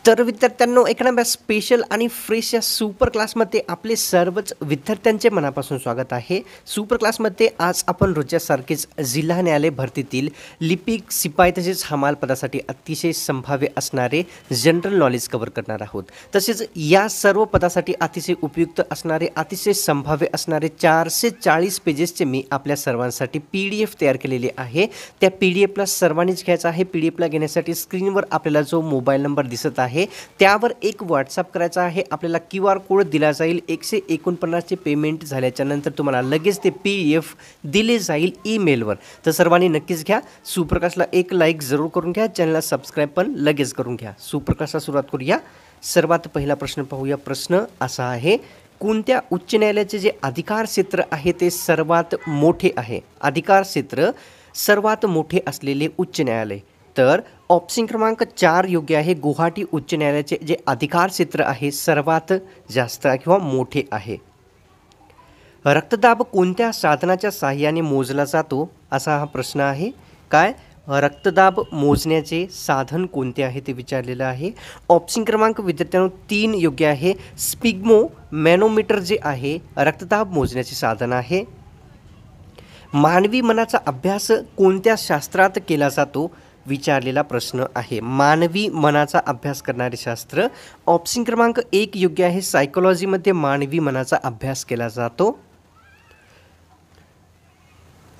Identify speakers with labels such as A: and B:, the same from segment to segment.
A: तर विद्यार्थ्यांनो एखाद्या स्पेशल आणि फ्रेश या सुपर क्लासमध्ये आपले सर्वच विद्यार्थ्यांचे मनापासून स्वागत आहे। सुपर क्लासमध्ये आज आपण रोजच्यासारखेच जिल्हा न्यायालय भरतीतील लिपिक सिपाई तसेच हमाल पदासाठी अतिशय संभाव्य असणारे जनरल नॉलेज कव्हर करणार आहोत। तसेच या सर्व पदासाठी अतिशय उपयुक्त असणारे अतिशय संभाव्य असणारे 440 पेजेसचे मी आपल्या सर्वांसाठी PDF तयार केलेले आहे। त्या PDFला सर्वांनीच घ्यायचा आहे। PDFला घेण्यासाठी स्क्रीनवर आपल्याला जो मोबाईल नंबर दिसत आहे त्यावर एक व्हॉट्सअप करायचा आहे। आपल्याला QR कोड दिला जाईल। 149 चे पेमेंट झाल्याच्या नंतर तुम्हाला लगेच ते PDF दिले जाईल ईमेलवर। तर सर्वांनी नक्कीच घ्या। सुप्रकाशला एक लाईक जरूर करून घ्या। चॅनलला सबस्क्राइब पण लगेच करून घ्या। सुप्रकाशला सुरुवात करूया। सर्वात पहिला प्रश्न पाहूया। प्रश्न असा आहे, कोणत्या उच्च न्यायालयाचे जे अधिकार क्षेत्र आहे ते सर्वात मोठे आहे? अधिकार क्षेत्र सर्वात मोठे असलेले उच्च न्यायालय, तर ऑप्शन क्रमांक 4 योग्य आहे। गुवाहाटी उच्च न्यायालयाचे जे अधिकार क्षेत्र आहे सर्वात जास्त किंवा मोठे आहे। रक्तदाब कोणत्या साधनाच्या सहाय्याने मोजला जातो असा हा प्रश्न आहे। काय रक्तदाब मोजण्याचे साधन कोणते आहे ते विचारलेलं आहे। ऑप्शन क्रमांक विद्यार्थ्यांनो 3 योग्य आहे। स्पिग्मो मॅनोमीटर जे आहे रक्तदाब मोजण्याचे साधन आहे। मानवी मनाचा अभ्यास कोणत्या शास्त्रात केला जातो विचारलेला प्रश्न आहे। मानवी मनाचा अभ्यास करणारे शास्त्र ऑप्शन क्रमांक 1 योग्य आहे। सायकोलॉजीमध्ये मानवी मनाचा अभ्यास केला जातो।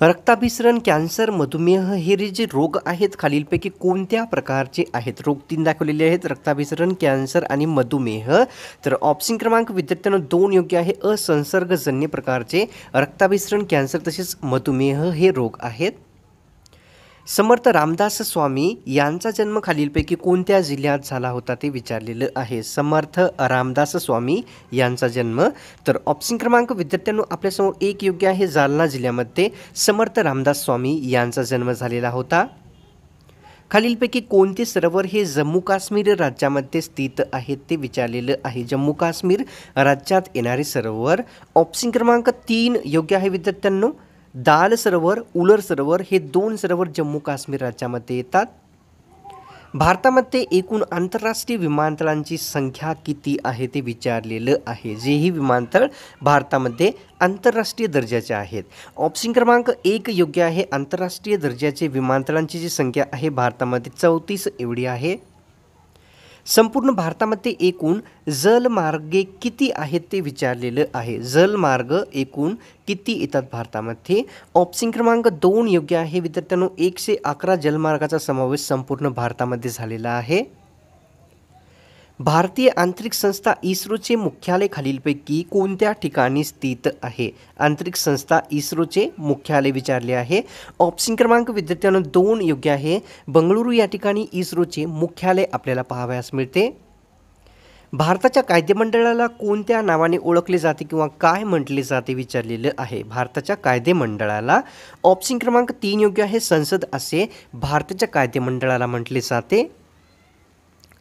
A: रक्ताभिसरण, कॅन्सर, मधुमेह हे जे रोग आहेत खालीलपैकी कोणत्या प्रकारचे आहेत? रोग 3 दाखवलेले आहेत, रक्ताभिसरण, कॅन्सर आणि मधुमेह। तर ऑप्शन क्रमांक विद्यार्थ्यांनो 2 योग्य आहे। असंसर्गजन्य प्रकारचे रक्ताभिसरण, कॅन्सर तसेच मधुमेह हे रोग आहेत। समर्थ रामदास स्वामी यांचा जन्म खालीलपैकी कोणत्या जिल्ह्यात झाला होता ते विचारलेलं आहे। समर्थ रामदास स्वामी यांचा जन्म, तर ऑप्शन क्रमांक विद्यार्थ्यांनो आपल्यासमोर 1 योग्य आहे। जालना जिल्ह्यामध्ये समर्थ रामदास स्वामी यांचा जन्म झालेला होता। खालीलपैकी कोणते सरोवर हे जम्मू काश्मीर राज्यामध्ये स्थित आहेत ते विचारलेलं आहे। जम्मू काश्मीर राज्यात येणारे सरोवर ऑप्शन क्रमांक 3 योग्य आहे विद्यार्थ्यांनो। दाल सरोवर, उलर सरोवर हे 2 सरोवर जम्मू काश्मीर राज्यामध्ये येतात। भारतामध्ये एकूण आंतरराष्ट्रीय विमानतळांची संख्या किती आहे ते विचारलेलं आहे। जेही विमानतळ भारतामध्ये आंतरराष्ट्रीय दर्जाचे आहेत। ऑप्शन क्रमांक 1 योग्य आहे। आंतरराष्ट्रीय दर्जाचे विमानतळांची जी संख्या आहे भारतामध्ये 34 एवढी आहे। संपूर्ण भारतामध्ये एकूण जलमार्गे किती आहेत ते विचारलेलं आहे। जलमार्ग एकूण किती येतात भारतामध्ये? ऑप्शन क्रमांक 2 योग्य आहे विद्यार्थ्यांनो। 111 जलमार्गाचा समावेश संपूर्ण भारतामध्ये झालेला आहे। भारतीय अंतरिक्ष संस्था इस्रोचे मुख्यालय खालीलपैकी कोणत्या ठिकाणी स्थित आहे? अंतरिक्ष संस्था इस्रोचे मुख्यालय विचारले आहे। ऑप्शन क्रमांक विद्यार्थ्यांनो 2 योग्य आहे। बंगळुरू या ठिकाणी इस्रोचे मुख्यालय आपल्याला पाहावयास मिळते। भारताच्या कायदेमंडळाला कोणत्या नावाने ओळखले जाते किंवा काय म्हटले जाते विचारलेलं आहे। भारताच्या कायदेमंडळाला ऑप्शन क्रमांक 3 योग्य आहे। संसद असे भारताच्या कायदेमंडळाला म्हटले जाते।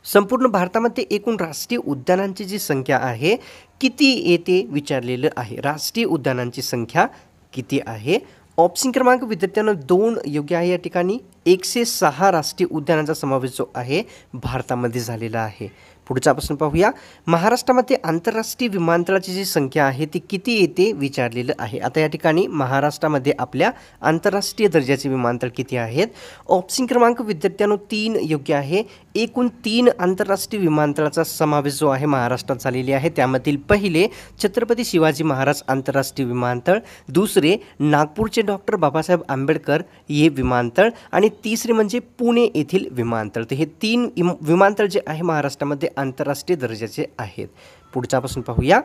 A: संपूर्ण भारतामध्ये एकूण राष्ट्रीय उद्यानांची जी संख्या आहे किती येते विचारलेलं आहे। राष्ट्रीय उद्यानांची संख्या किती आहे? ऑप्शन क्रमांक विद्यार्थ्यांना 2 योग्य आहे। या ठिकाणी 106 राष्ट्रीय उद्यानांचा समावेश जो आहे भारतामध्ये झालेला आहे। पुढचा प्रश्न पाहूया। महाराष्ट्रामध्ये आंतरराष्ट्रीय विमानतळाची जी संख्या आहे ती किती येते विचारलेलं आहे। आता या ठिकाणी महाराष्ट्रामध्ये आपल्या आंतरराष्ट्रीय दर्जाचे विमानतळ किती आहेत? ऑप्शन क्रमांक विद्यार्थ्यांनो 3 योग्य आहे। एकूण 3 आंतरराष्ट्रीय विमानतळाचा समावेश जो आहे महाराष्ट्रात झालेले आहे। त्यामधील पहिले छत्रपती शिवाजी महाराज आंतरराष्ट्रीय विमानतळ, दुसरे नागपूरचे डॉक्टर बाबासाहेब आंबेडकर हे विमानतळ आणि तिसरे म्हणजे पुणे येथील विमानतळ। तर हे 3 विमानतळ जे आहे महाराष्ट्रामध्ये आंतरराष्ट्रीय दर्जाचे आहेत। पुढचा प्रश्न पाहूया।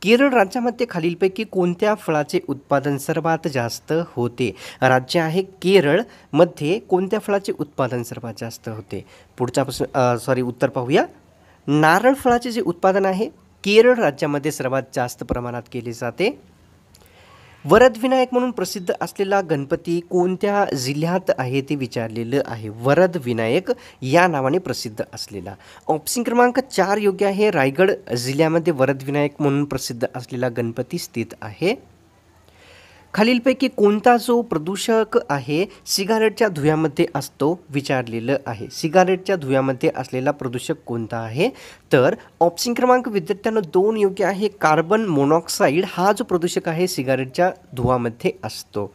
A: केरळ राज्यामध्ये खालीलपैकी कोणत्या फळाचे उत्पादन सर्वात जास्त होते? राज्य आहे केरळ, मध्ये कोणत्या फळाचे उत्पादन सर्वात जास्त होते? पुढचा प्रश्न उत्तर पाहूया। नारळ फळाचे जे उत्पादन आहे केरळ राज्यामध्ये सर्वात जास्त प्रमाणात केले जाते। वरदविनायक म्हणून प्रसिद्ध असलेला गणपती कोणत्या जिल्ह्यात आहे ते विचारलेलं आहे। वरदविनायक या नावाने प्रसिद्ध असलेला ऑप्शन क्रमांक 4 योग्य आहे। रायगड जिल्ह्यामध्ये वरदविनायक म्हणून प्रसिद्ध असलेला गणपती स्थित आहे। खालीलपैकी कोणता जो प्रदूषक आहे सिगारेटच्या धुव्यामध्ये असतो विचारलेलं आहे. सिगारेटच्या धुव्यामध्ये असलेला प्रदूषक कोणता आहे? तर ऑप्शन क्रमांक विद्यार्थ्यांनो 2 योग्य आहे. कार्बन मोनॉक्साईड हा जो प्रदूषक आहे सिगारेटच्या धुवामध्ये असतो.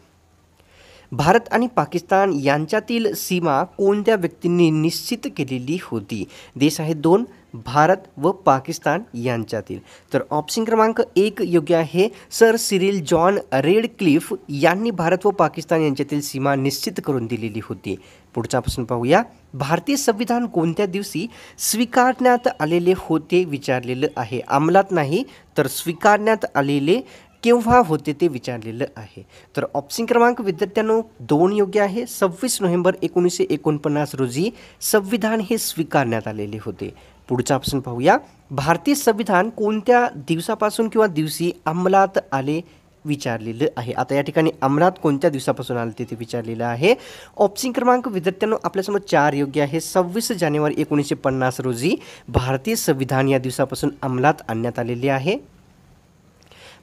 A: भारत आणि पाकिस्तान यांच्यातील सीमा कोणत्या व्यक्तींनी निश्चित केलेली होती? देश आहे 2, भारत व पाकिस्तान यांच्यातील. तर ऑप्शन क्रमांक 1 योग्य आहे. सर सिरिल जॉन रेडक्लिफ यांनी भारत व पाकिस्तान यांच्यातील सीमा निश्चित करून दिलेली होती. पुढचा प्रश्न पाहूया. भारतीय संविधान कोणत्या दिवशी स्वीकारण्यात आलेले होते विचारलेलं आहे. अंमलात नाही तर स्वीकारण्यात आलेले केव्हा होते ते विचारलेलं आहे. तर ऑप्शन क्रमांक विद्यार्थ्यांनो 2 योग्य आहे. 26 नोव्हेंबर 1949 रोजी संविधान हे स्वीकारण्यात आलेले होते. पुढचा ऑप्शन पाहूया. भारतीय संविधान कोणत्या दिवसापासून किंवा दिवशी अंमलात आले विचारलेलं आहे. आता या ठिकाणी अंमलात कोणत्या दिवसापासून आले ते विचारलेलं आहे. ऑप्शन क्रमांक विद्यार्थ्यांनो आपल्यासमोर 4 योग्य आहे. 26 जानेवारी 1950 रोजी भारतीय संविधान या दिवसापासून अंमलात आणण्यात आलेले आहे.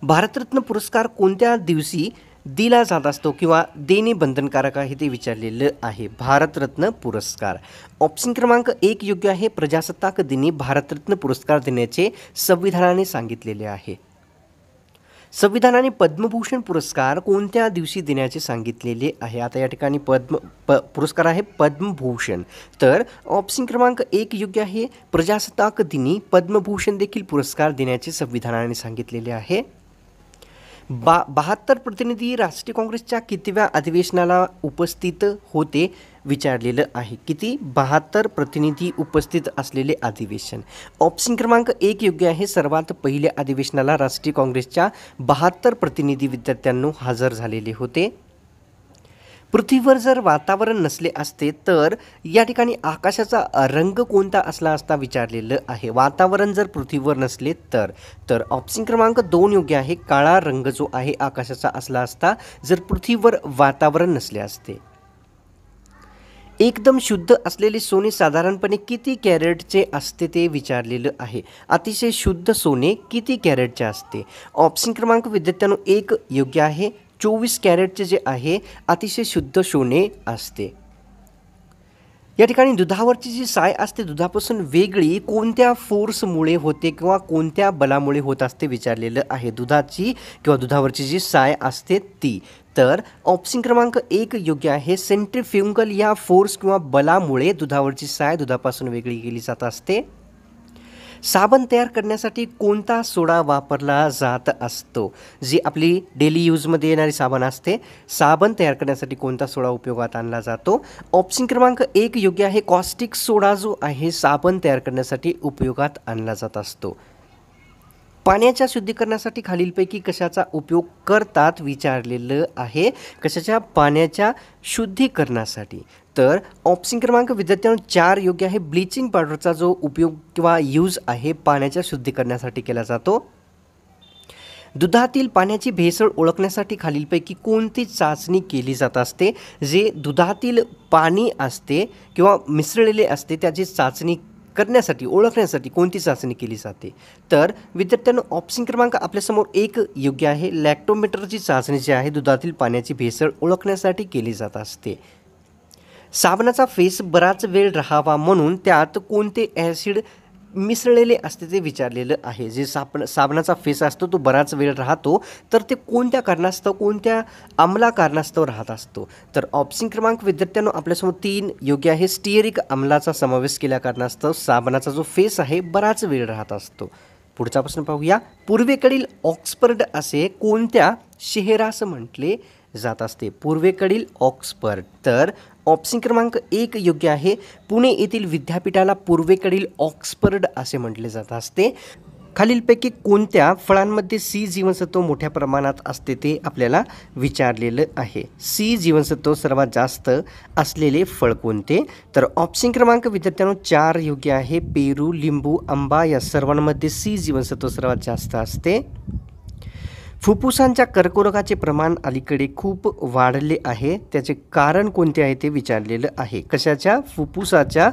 A: भारतरत्न पुरस्कार कोणत्या दिवशी दिला जात असतो किंवा देणे बंधनकारक आहे ते विचारलेलं आहे. भारतरत्न पुरस्कार. ऑप्शन क्रमांक 1 योग्य आहे. प्रजासत्ताक दिनी भारतरत्न पुरस्कार देण्याचे संविधानाने सांगितलेले आहे. संविधानाने पद्मभूषण पुरस्कार कोणत्या दिवशी देण्याचे सांगितलेले आहे. आता या ठिकाणी पुरस्कार आहे पद्मभूषण. तर ऑप्शन क्रमांक 1 योग्य आहे. प्रजासत्ताक दिनी पद्मभूषण देखील पुरस्कार देण्याचे संविधानाने सांगितलेले आहे. 72 प्रतिनिधी राष्ट्रीय काँग्रेसच्या कितव्या अधिवेशनाला उपस्थित होते विचारलेलं आहे. किती? 72 प्रतिनिधी उपस्थित असलेले अधिवेशन. ऑप्शन क्रमांक 1 योग्य आहे. सर्वात पहिल्या अधिवेशनाला राष्ट्रीय काँग्रेसच्या 72 प्रतिनिधी विद्यार्थ्यांनो हजर झालेले होते. पृथ्वीवर जर वातावरण नसले असते तर या ठिकाणी आकाशाचा रंग कोणता असला असता विचारलेलं आहे. वातावरण जर पृथ्वीवर नसले तर ऑप्शन क्रमांक 2 योग्य आहे. काळा रंग जो आहे आकाशाचा असला असता जर पृथ्वीवर वातावरण नसले असते. एकदम शुद्ध असलेले सोने साधारणपणे किती कॅरेटचे असते ते विचारलेलं आहे. अतिशय शुद्ध सोने किती कॅरेटचे असते. ऑप्शन क्रमांक विद्यार्थ्यांनो 1 योग्य आहे. 24 कॅरेटचे जे आहे अतिशय शुद्ध सोने असते. या ठिकाणी दुधावरची जी साय असते दुधापासून वेगळी कोणत्या फोर्समुळे होते किंवा कोणत्या बलामुळे होत असते विचारलेलं आहे. दुधाची किंवा दुधावरची जी साय असते ती. तर ऑप्शन क्रमांक 1 योग्य आहे. सेंट्रीफ्युगल या फोर्स किंवा बलामुळे दुधावरची साय दुधापासून वेगळी केली जात असते. साबण तयार करण्यासाठी कोणता सोडा वापरला जात असतो. जी आपली डेली यूजमध्ये येणारी साबण असते. साबण तयार करण्यासाठी कोणता सोडा उपयोगात आणला जातो. ऑप्शन क्रमांक 1 योग्य आहे. कॉस्टिक सोडा जो आहे साबण तयार करण्यासाठी उपयोगात आणला जात असतो. पाण्याच्या शुद्धीकरणासाठी खालीलपैकी कशाचा उपयोग करतात विचारलेलं आहे. कशाच्या? पाण्याच्या शुद्धीकरणासाठी. तर ऑप्शन क्रमांक विद्यार्थ्यांनो 4 योग्य आहे. ब्लिचिंग पावडरचा जो उपयोग किंवा यूज आहे पाण्याच्या शुद्धीकरणासाठी केला जातो. दुधातील पाण्याची भेसळ ओळखण्यासाठी खालीलपैकी कोणती चाचणी केली जात असते. जे दुधातील पाणी असते किंवा मिसळलेले असते त्याची चाचणी करण्यासाठी ओळखण्यासाठी कोणती चाचणी केली जाते. तर विद्यार्थ्यांनो ऑप्शन क्रमांक आपल्यासमोर 1 योग्य आहे. लॅक्टोमीटरची चाचणी जी आहे दुधातील पाण्याची भेसळ ओळखण्यासाठी केली जात असते. साबणाचा फेस बराच वेळ राहावा म्हणून त्यात कोणते ॲसिड मिसळलेले असते ते विचारलेलं आहे. जे साबणाचा फेस असतो तो बराच वेळ राहतो तर ते कोणत्या कारणास्तव कोणत्या आम्ला कारणास्तव राहत असतो. तर ऑप्शन क्रमांक विद्यार्थ्यांनो आपल्यासमोर 3 योग्य आहे. स्टिअरिक आम्लाचा समावेश केल्या कारणास्तव साबणाचा जो फेस आहे बराच वेळ राहत असतो. पुढचा प्रश्न पाहूया. पूर्वेकडील ऑक्सफर्ड असे कोणत्या शहरास म्हटले जात असते. पूर्वेकडील ऑक्सफर्ड. तर ऑप्शन क्रमांक 1 योग्य आहे. पुणे येथील विद्यापीठाला पूर्वेकडील ऑक्सफर्ड असे म्हटले जात असते. खालीलपैकी कोणत्या फळांमध्ये सी जीवनसत्व मोठ्या प्रमाणात असते ते आपल्याला विचारलेलं आहे. सी जीवनसत्व सर्वात जास्त असलेले फळ कोणते. तर ऑप्शन क्रमांक विद्यार्थ्यांनो 4 योग्य आहे. पेरू, लिंबू, आंबा या सर्वांमध्ये सी जीवनसत्व सर्वात जास्त असते. फुफ्फुसांच्या कर्करोगाचे प्रमाण अलीकडे खूप वाढले आहे. त्याचे कारण कोणते आहे ते विचारलेलं आहे. कशाच्या? फुफ्फुसाच्या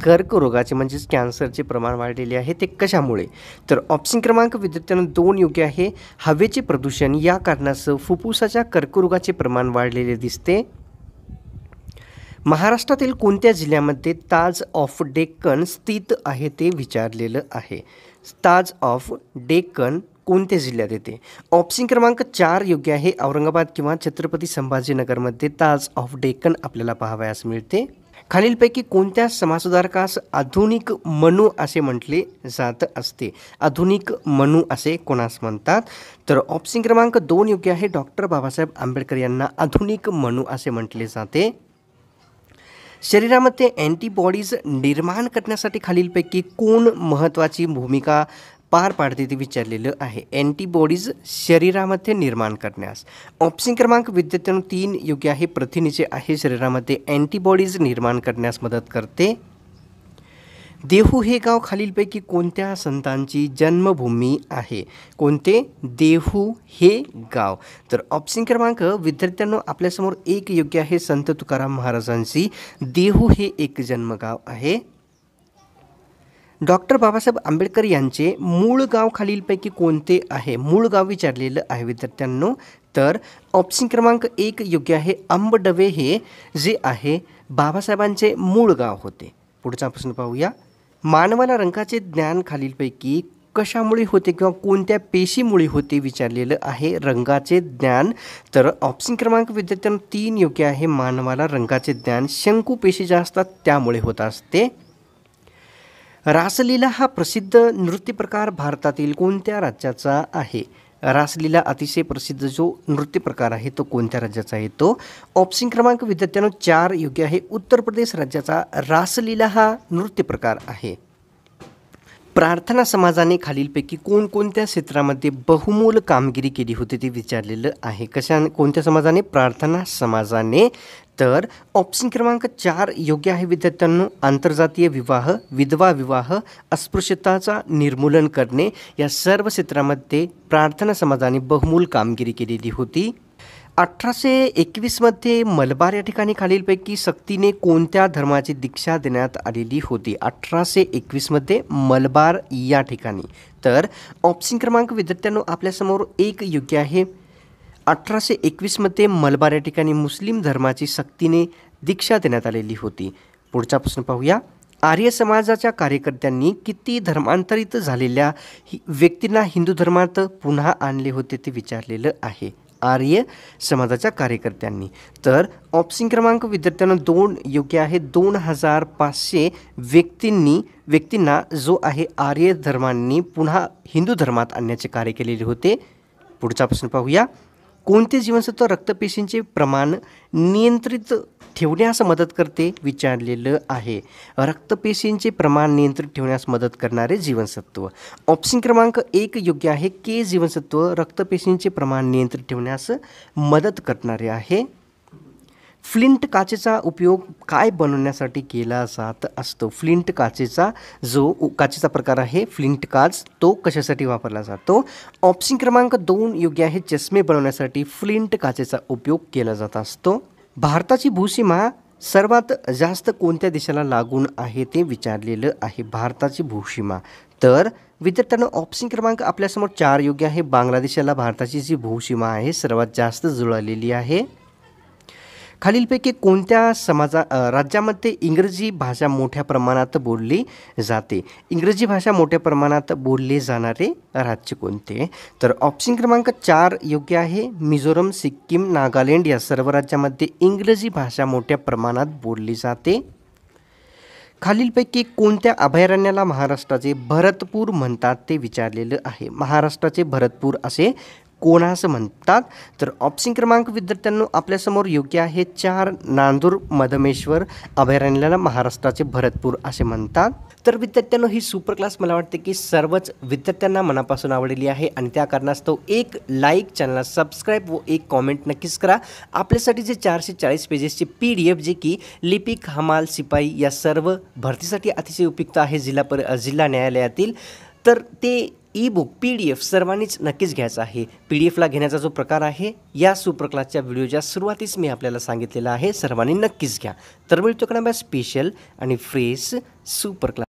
A: कर्करोगाचे म्हणजेच कॅन्सरचे प्रमाण वाढलेले आहे. ते कशामुळे? तर ऑप्शन क्रमांक विद्यार्थ्यांनो 2 योग्य आहे. हवेचे प्रदूषण या कारणासह फुफ्फुसाच्या कर्करोगाचे प्रमाण वाढलेले दिसते. महाराष्ट्रातील कोणत्या जिल्ह्यामध्ये ताज ऑफ डेक्कन स्थित आहे ते विचारलेलं आहे. ताज ऑफ डेक्कन कोणत्या जिल्ह्यात येते? ऑप्शन क्रमांक 4 योग्य आहे. औरंगाबाद किंवा छत्रपती संभाजीनगरमध्ये ताज ऑफ डेक्कन आपल्याला पाहावयास मिळते. खालीलपैकी कोणत्या समाजसुधारकास आधुनिक मनु असे म्हटले जात असते? आधुनिक मनु असे कोणास म्हणतात? तर ऑप्शन क्रमांक 2 योग्य आहे. डॉक्टर बाबासाहेब आंबेडकर यांना आधुनिक मनु असे म्हटले जाते. शरीरामध्ये अँटीबॉडीज निर्माण करण्यासाठी खालीलपैकी कोण महत्त्वाची भूमिका पार पाडते ते विचारलेलं आहे. अँटीबॉडीज शरीरामध्ये निर्माण करण्यास. ऑप्शन क्रमांक विद्यार्थ्यांनो 3 योग्य आहे. प्रथिनेचे आहे शरीरामध्ये अँटीबॉडीज निर्माण करण्यास मदत करते. देहू हे गाव खालीलपैकी कोणत्या संतांची जन्मभूमी आहे? कोणते? देहू हे गाव. तर ऑप्शन क्रमांक विद्यार्थ्यांनो आपल्यासमोर 1 योग्य आहे. संत तुकाराम महाराजांची देहू हे एक जन्मगाव आहे. डॉक्टर बाबासाहेब आंबेडकर यांचे मूळ गाव खालीलपैकी कोणते आहे? मूळ गाव विचारलेलं आहे विद्यार्थ्यांनो. तर ऑप्शन क्रमांक 1 योग्य आहे. आंबडवे हे जे आहे बाबासाहेबांचे मूळ गाव होते. पुढचा प्रश्न पाहूया. मानवाला रंगाचे ज्ञान खालीलपैकी कशामुळे होते किंवा कोणत्या पेशीमुळे होते विचारलेलं आहे. रंगाचे ज्ञान. तर ऑप्शन क्रमांक विद्यार्थ्यांनो 3 योग्य आहे. मानवाला रंगाचे ज्ञान शंकू पेशी ज्या असतात त्यामुळे होत असते. रासलीला हा प्रसिद्ध नृत्यप्रकार भारतातील कोणत्या राज्याचा आहे? रासलीला अतिशय प्रसिद्ध जो नृत्यप्रकार आहे तो कोणत्या राज्याचा आहे? तो ऑप्शन क्रमांक विद्यार्थ्यांनो 4 योग्य आहे. उत्तर प्रदेश राज्याचा रासलीला हा नृत्यप्रकार आहे. प्रार्थना समाजाने खालीलपैकी कोणकोणत्या क्षेत्रामध्ये बहुमोल कामगिरी केली होती ते विचारलेलं आहे. कोणत्या समाजाने? प्रार्थना समाजाने. तर ऑप्शन क्रमांक 4 योग्य आहे विद्यार्थ्यांनो. आंतरजातीय विवाह, विधवा विवाह, अस्पृश्यताचा निर्मूलन करणे या सर्व क्षेत्रामध्ये प्रार्थना समाजाने बहुमोल कामगिरी केलेली होती. 1821 मलबार या ठिकाणी खालीलपैकी सक्तीने कोणत्या धर्माची दीक्षा देण्यात आलेली होती? 1821 मलबार या ठिकाणी. तर ऑप्शन क्रमांक विद्यार्थ्यांनो आपल्यासमोर 1 योग्य आहे. 1821 मलबार या ठिकाणी मुस्लिम धर्माची सक्तीने दीक्षा देण्यात आलेली होती. पुढचा प्रश्न पाहूया. आर्य समाजाच्या कार्यकर्त्यांनी किती धर्मांतरित झालेल्या व्यक्तींना हिंदू धर्मात पुन्हा आणले होते ते विचारलेलं आहे. आर्य समाजाच्या कार्यकर्त्यांनी. तर ऑप्शन क्रमांक विद्यार्थ्यांना 2 योग्य आहे. 2500 व्यक्तींना जो आहे आर्य धर्मांनी पुन्हा हिंदू धर्मात आणण्याचे कार्य केलेले होते. पुढचा प्रश्न पाहूया. कोणते जीवनसत्व रक्तपेशींचे प्रमाण नियंत्रित ठेवण्यास मदत करते विचारलेलं आहे. रक्तपेशींचे प्रमाण नियंत्रित ठेवण्यास मदत करणारे जीवनसत्व. ऑप्शन क्रमांक 1 योग्य आहे. के जीवनसत्व रक्तपेशींचे प्रमाण नियंत्रित ठेवण्यास मदत करणारे आहे. फ्लिंट काचेचा उपयोग काय बनवण्यासाठी केला जात असतो? फ्लिंट काचेचा जो काचेचा प्रकार आहे फ्लिंट काच तो कशासाठी वापरला जातो? ऑप्शन क्रमांक 2 योग्य आहे. चष्मे बनवण्यासाठी फ्लिंट काचेचा उपयोग केला जात असतो. भारताची भूसीमा सर्वात जास्त कोणत्या देशाला लागून आहे ते विचारलेलं आहे. भारताची भूसीमा. तर विद्यार्थ्यांना ऑप्शन क्रमांक आपल्यासमोर 4 योग्य आहे. बांगलादेशाला भारताची जी भूसीमा आहे सर्वात जास्त जुळलेली आहे. खालीलपैकी कोणत्या राज्यामध्ये इंग्रजी भाषा मोठ्या प्रमाणात बोलली जाते? इंग्रजी भाषा मोठ्या प्रमाणात बोलले जाणारे राज्य कोणते? तर ऑप्शन क्रमांक 4 योग्य आहे. मिझोरम, सिक्कीम, नागालँड या सर्व राज्यामध्ये इंग्रजी भाषा मोठ्या प्रमाणात बोलली जाते. खालीलपैकी कोणत्या अभयारण्याला महाराष्ट्राचे भरतपूर म्हणतात ते विचारलेलं आहे. महाराष्ट्राचे भरतपूर असे कोणास म्हणतात? तर ऑप्शन क्रमांक विद्यार्थ्यांनो आपल्यासमोर योग्य आहे. 4 नांदूर मधमेश्वर अभयारण्याला महाराष्ट्राचे भरतपूर असे म्हणतात. तर विद्यार्थ्यांनो ही सुपर क्लास मला वाटते की सर्वच विद्यार्थ्यांना मनापासून आवडलेली आहे आणि त्या कारणास्तव एक लाईक, चॅनलला सबस्क्राईब व एक कॉमेंट नक्कीच करा. आपल्यासाठी जे 440 पेजेसचे PDF जे की लिपिक, हमाल, शिपाई या सर्व भरतीसाठी अतिशय उपयुक्त आहे जिल्हा न्यायालयातील, तर ते ई बुक PDF सर्वांनीच नक्कीच घ्यायचा आहे. PDF ला घेण्याचा जो प्रकार आहे या सुपर क्लासच्या व्हिडिओच्या सुरुवातीस मी आपल्याला सांगितलेला आहे. सर्वांनी नक्कीच घ्या. तर मिळतो का स्पेशल आणि फ्रेश सुपर क्लास.